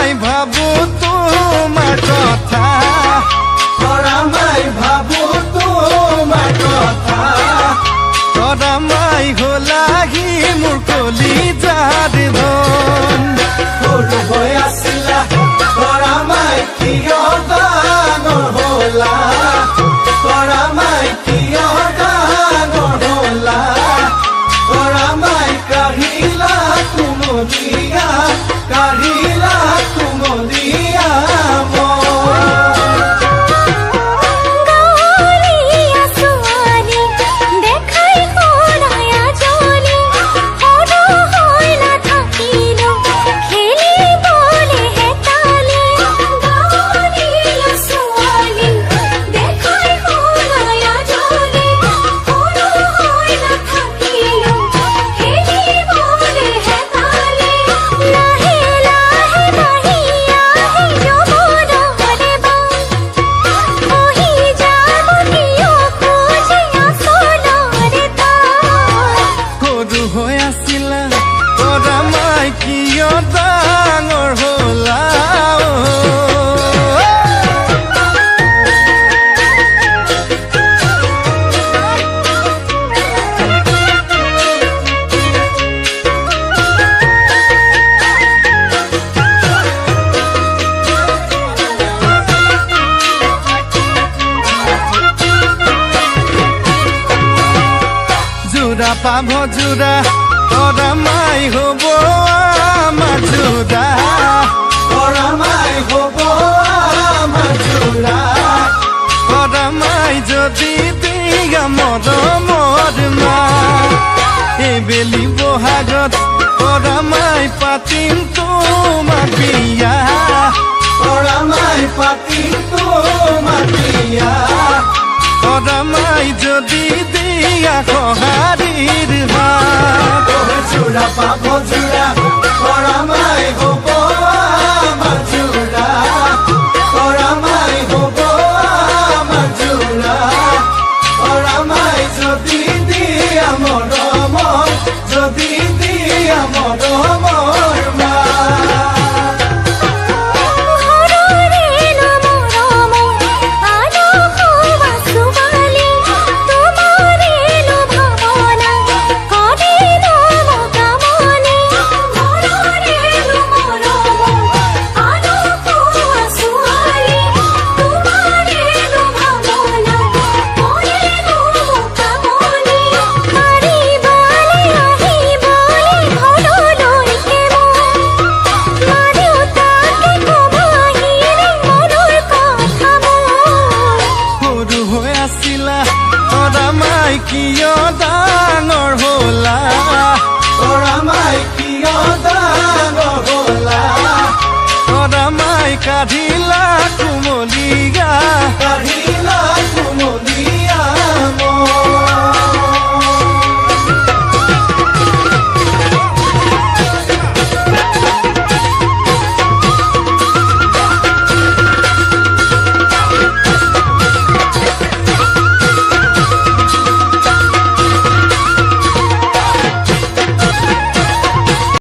মাই ভাবো তোমাৰ কথা তোৰা মাই ভাবো তোমাৰ কথা তোৰা মাই হলাহি মোৰ কলি যাৰ ধন সৰু হৈ আছিলা তোৰা মাই কিয় ডাঙৰ হলা তোৰা মাই কিয় ডাঙৰ হলা তোরা মাই কাঢ়িলা কুমলীয়া কাঢ়িলা কুমলীয়া পাভ জোড়া তোরা মাই হব আমার জোড়া তোরা মাই হব আমার জোড়া তোরা মাই যদি দিয়া মৰমৰ মা এবেলি বহাগত তোৰা মাই পাতিম তোমাৰ বিয়া তোৰা মাই পাতিম তোমাৰ বিয়া তোৰা মাই যদি দিয়া সহাৰিৰ হাত জোড়া পাব জোড়া তোৰা মাই হব আমাৰ জোড়া তোৰা মাই হব আমাৰ জোড়া তোৰা মাই যদি দিয়া মৰমৰ যদি দিয়া মৰমৰ মা কিয় ডাঙৰ হলা তোৰা মাই কিয় ডাঙৰ হলা তোৰা মাই কাঢ়িলা কুমলী